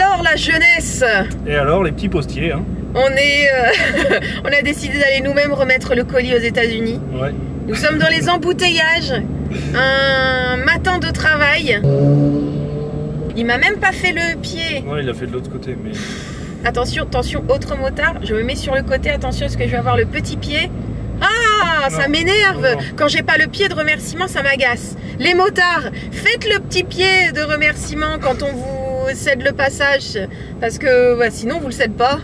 alors la jeunesse? Et alors les petits postiers hein. On est, on a décidé d'aller nous-mêmes remettre le colis aux États-Unis. Ouais. Nous sommes dans les embouteillages. Un matin de travail. Il m'a même pas fait le pied. Ouais, il a fait de l'autre côté, mais... Attention, attention, autre motard. Je me mets sur le côté, attention, parce que je vais avoir le petit pied. Ah, ça m'énerve. Quand j'ai pas le pied de remerciement, ça m'agace. Les motards, faites le petit pied de remerciement quand on vous cède le passage. Parce que bah, sinon, vous le cèdez pas.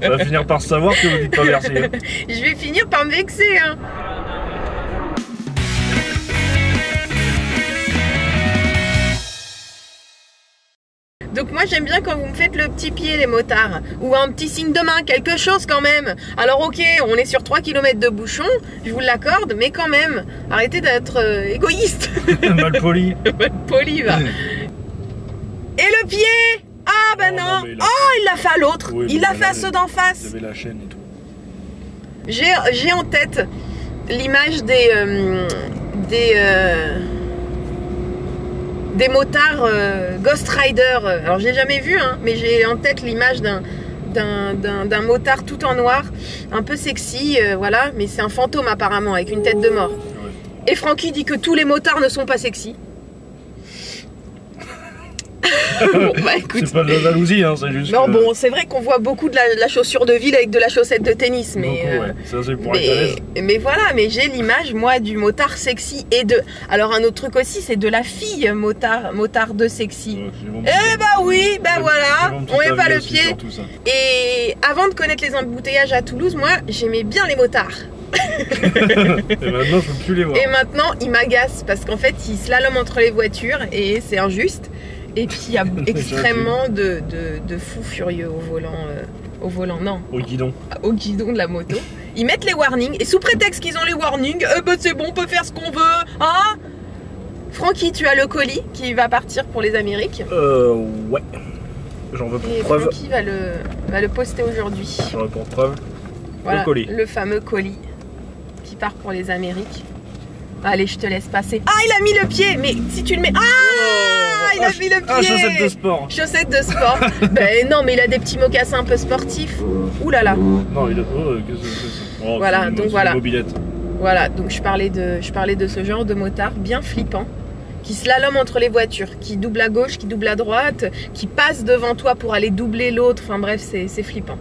Ça va finir par savoir que vous dites pas merci. Hein. Je vais finir par me vexer. Hein. Donc moi j'aime bien quand vous me faites le petit pied les motards. Ou un petit signe de main, quelque chose quand même. Alors ok, on est sur 3 km de bouchon, je vous l'accorde, mais quand même, arrêtez d'être égoïste. Mal poli. Mal poli va. Et le pied? Ah bah non, il l'a fait à l'autre, oui, il l'a fait à ceux d'en face. Vous avez la chaîne et tout. J'ai en tête l'image des motards Ghost Rider. Alors j'ai jamais vu hein, mais j'ai en tête l'image d'un motard tout en noir, un peu sexy, voilà, mais c'est un fantôme apparemment avec une tête de mort. Ouais. Et Francky dit que tous les motards ne sont pas sexy. Bon, bah, écoute, c'est pas de la jalousie, hein, c'est juste. Non, que... bon, c'est vrai qu'on voit beaucoup de la chaussure de ville avec de la chaussette de tennis, mais. Beaucoup, ouais. Ça, c'est pour être à l'aise. Mais voilà, mais j'ai l'image, moi, du motard sexy et de. Alors, un autre truc aussi, c'est de la fille motard de sexy. Eh bah oui, bah voilà, on met pas le pied. Et avant de connaître les embouteillages à Toulouse, moi, j'aimais bien les motards. Et maintenant, je peux plus les voir. Et maintenant, ils m'agacent parce qu'en fait, ils slalament entre les voitures et c'est injuste. Et puis il y a extrêmement de fous furieux au volant, non. Au guidon. Au guidon de la moto. Ils mettent les warnings et sous prétexte qu'ils ont les warnings, bah c'est bon, on peut faire ce qu'on veut, hein. Francky, tu as le colis qui va partir pour les Amériques. Ouais. J'en veux pour et preuve. Francky va le poster aujourd'hui. J'en veux pour preuve. Voilà, le colis. Le fameux colis qui part pour les Amériques. Allez, je te laisse passer. Ah, il a mis le pied, mais si tu le mets... il a mis le pied. Ah, chaussettes de sport. Chaussettes de sport. Ben non, mais il a des petits mocassins un peu sportifs. Ouh là là. Non, il a... Oh, qu'est-ce que c'est ça? Voilà, donc voilà. Mobilette. Voilà, donc je parlais de ce genre de motard bien flippant, qui slalome entre les voitures, qui double à gauche, qui double à droite, qui passe devant toi pour aller doubler l'autre. Enfin bref, c'est flippant.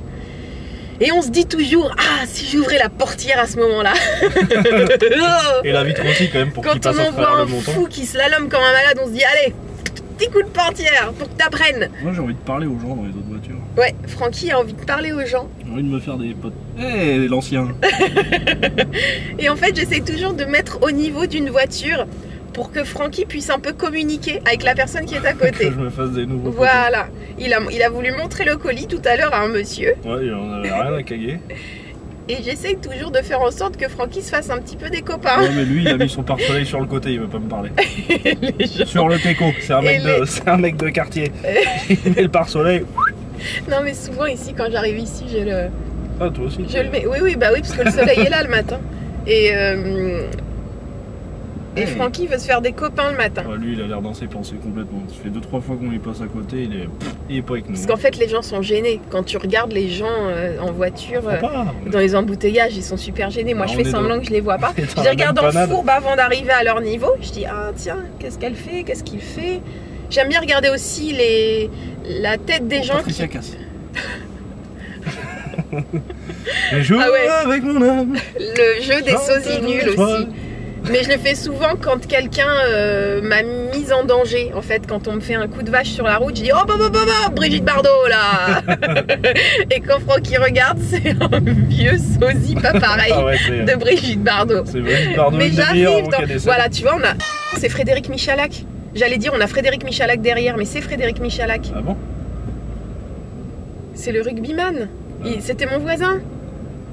Et on se dit toujours, ah, si j'ouvrais la portière à ce moment-là. Et la vitre aussi quand même pour qu'il passe à travers le montant. Quand on voit un fou qui slalome comme un malade, on se dit, allez, petit coup de portière pour que t'apprennes. Moi j'ai envie de parler aux gens dans les autres voitures. Ouais, Francky a envie de parler aux gens. J'ai envie de me faire des potes. Hé, l'ancien. Et en fait, j'essaie toujours de mettre au niveau d'une voiture pour que Francky puisse un peu communiquer avec la personne qui est à côté. Que je me fasse des nouveaux Voilà. Il a voulu montrer le colis tout à l'heure à un monsieur. Ouais, il en avait rien à caguer. Et j'essaye toujours de faire en sorte que Francky se fasse un petit peu des copains. Ouais, mais lui, il a mis son pare-soleil sur le côté, il veut pas me parler. Sur le teco, c'est un mec de quartier. Il met le pare-soleil. Non, mais souvent ici, quand j'arrive ici, j'ai le... Ah, toi aussi. Je le mets. Oui, bah oui, parce que le soleil est là le matin. Et Francky veut se faire des copains le matin. Ouais, lui, il a l'air dans ses pensées complètement. Ça fait 2-3 fois qu'on lui passe à côté, il est pas avec nous. Parce qu'en fait, les gens sont gênés. Quand tu regardes les gens en voiture, dans les embouteillages, ils sont super gênés. Moi, je fais semblant que je les vois pas. Je les regarde en fourbe avant d'arriver à leur niveau. Je dis, ah tiens, qu'est-ce qu'elle fait? Qu'est-ce qu'il fait? J'aime bien regarder aussi la tête des gens Patricia Cass. Je joue avec mon âme. Le jeu des sosies nuls aussi. Mais je le fais souvent quand quelqu'un m'a mise en danger. En fait, quand on me fait un coup de vache sur la route, je dis oh, Brigitte Bardot là. Et quand Francky regarde, c'est un vieux sosie pas pareil de Brigitte Bardot. C'est Brigitte Bardot. Mais j'arrive voilà, tu vois, c'est Frédéric Michalak. J'allais dire on a Frédéric Michalak derrière, mais c'est Frédéric Michalak. Ah bon? C'est le rugbyman. C'était mon voisin.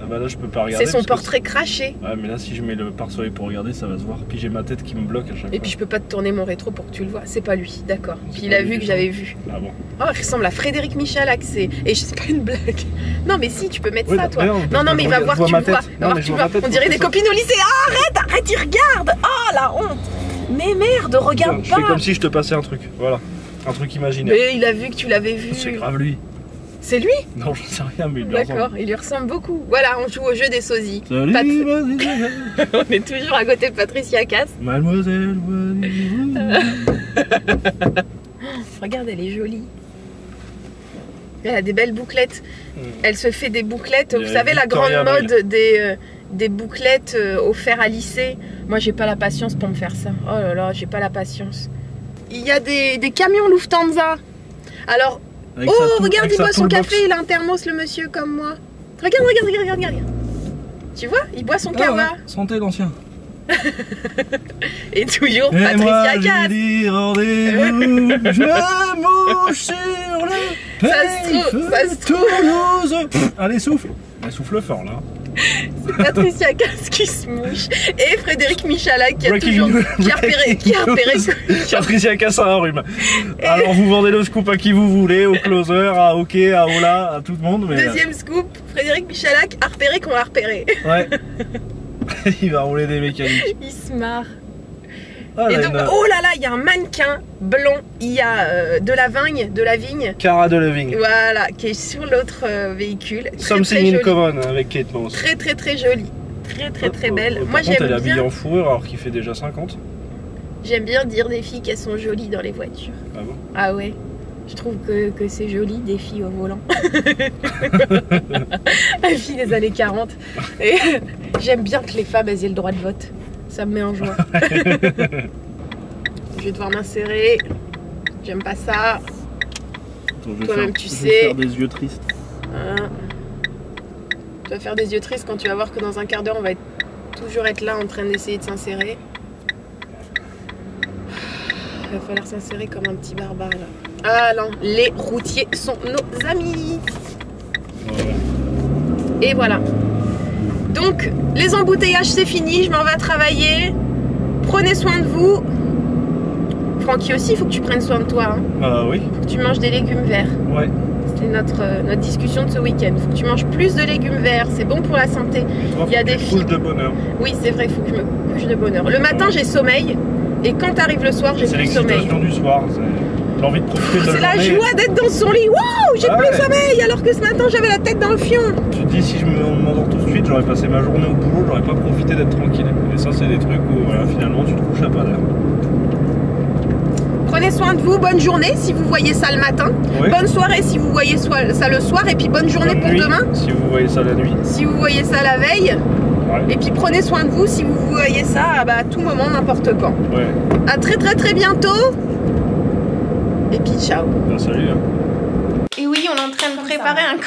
Ah bah là je peux pas regarder. C'est son portrait craché. Ouais, mais là si je mets le pare-soleil pour regarder, ça va se voir. Puis j'ai ma tête qui me bloque à chaque fois. Et puis je peux pas te tourner mon rétro pour que tu le vois. C'est pas lui, d'accord. Puis il a vu que j'avais vu. Ah bon? Oh, il ressemble à Frédéric Michalak. Et c'est pas une blague. Non mais si, tu peux mettre ça toi. Non mais il va voir, tu vois. On dirait des copines au lycée. Ah, arrête, il regarde. Oh la honte. Mais merde, regarde pas. Je fais comme si je te passais un truc, voilà. Un truc imaginaire. Mais il a vu que tu l'avais vu. C'est grave lui. C'est lui? Non, j'en sais rien, mais il lui ressemble. D'accord, il lui ressemble beaucoup. Voilà, on joue au jeu des sosies. Salut, On est toujours à côté de Patricia Cass. Mademoiselle. Regarde, elle est jolie. Elle a des belles bouclettes. Elle se fait des bouclettes. Vous savez, la grande mode des bouclettes au fer à lisser. Moi, j'ai pas la patience pour me faire ça. Oh là là, j'ai pas la patience. Il y a des camions Lufthansa. Alors, regarde, il boit son café. Il a un thermos, le monsieur, comme moi. Regarde. Tu vois, il boit son kawa. Ouais. Santé, l'ancien. Et toujours Patricia Cass. Je mouche sur le Ça se trouve. Allez, souffle. Elle souffle fort là. C'est Patricia Cass qui se mouche et Frédéric Michalak qui a repéré Patricia Cass a un rhume. Alors vous vendez le scoop à qui vous voulez, au closer, à OK, à Ola, à tout le monde. Mais... Deuxième scoop, Frédéric Michalak a repéré qu'on l'a repéré. Ouais. Il va rouler des mécaniques. Il se marre. Ah, et donc, oh là là, il y a un mannequin blanc, il y a de la vigne. Cara Delevingne. Voilà, qui est sur l'autre véhicule. Something in Common avec Kate Moss. Très jolie. Très belle. Moi j'aime bien. Elle est habillée en fourrure alors qu'il fait déjà 50. J'aime bien dire des filles qu'elles sont jolies dans les voitures. Ah bon? Ah ouais. Je trouve que c'est joli des filles au volant. Les filles des années 40. Et j'aime bien que les femmes elles aient le droit de vote. Ça me met en joie. Je vais devoir m'insérer. J'aime pas ça. Toi-même tu sais. Je vais faire des yeux tristes. Tu vas faire des yeux tristes quand tu vas voir que dans un quart d'heure on va toujours être là en train d'essayer de s'insérer. Il va falloir s'insérer comme un petit barbare là. Ah non, les routiers sont nos amis. Et voilà. Donc, les embouteillages c'est fini, je m'en vais travailler. Prenez soin de vous. Francky aussi, il faut que tu prennes soin de toi. Hein. Oui. Faut que tu manges des légumes verts. Ouais. C'était notre discussion de ce week-end. Il faut que tu manges plus de légumes verts, c'est bon pour la santé. Il y a des filles. De bonheur. Oui, c'est vrai, il faut que je me couche de bonheur. Le matin, j'ai sommeil. Et quand arrive le soir, j'ai plus sommeil. C'est l'excitation du soir. L'envie de profiter de la journée. C'est la joie d'être dans son lit. Waouh, j'ai plus sommeil. Alors que ce matin, j'avais la tête dans le fion. Tu te dis, si je m'endors tout de suite, j'aurais passé ma journée au boulot, j'aurais pas profité d'être tranquille. Et ça, c'est des trucs où voilà, finalement, tu te couches à pas d'heure. Prenez soin de vous, bonne journée si vous voyez ça le matin, bonne soirée si vous voyez ça le soir, et puis bonne journée pour demain. Si vous voyez ça la nuit. Si vous voyez ça la veille. Et puis prenez soin de vous si vous voyez ça à tout moment, n'importe quand. Ouais. À très bientôt. Et puis ciao. Ben, salut. Et oui, on est en train de préparer un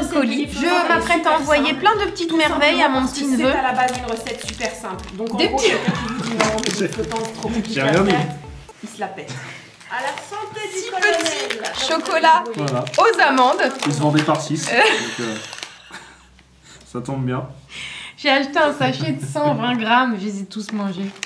colis. Je m'apprête à envoyer plein de petites merveilles à mon petit neveu. C'est à la base une recette super simple. Donc en des gros, petits... quelqu'un qui vous dit non, mais c'est trop compliqué à faire, il se la pète. À la santé du colonel. Chocolat aux amandes. Ils se vendaient par 6. Donc, ça tombe bien. J'ai acheté un sachet de 120 grammes, je les ai tous mangés.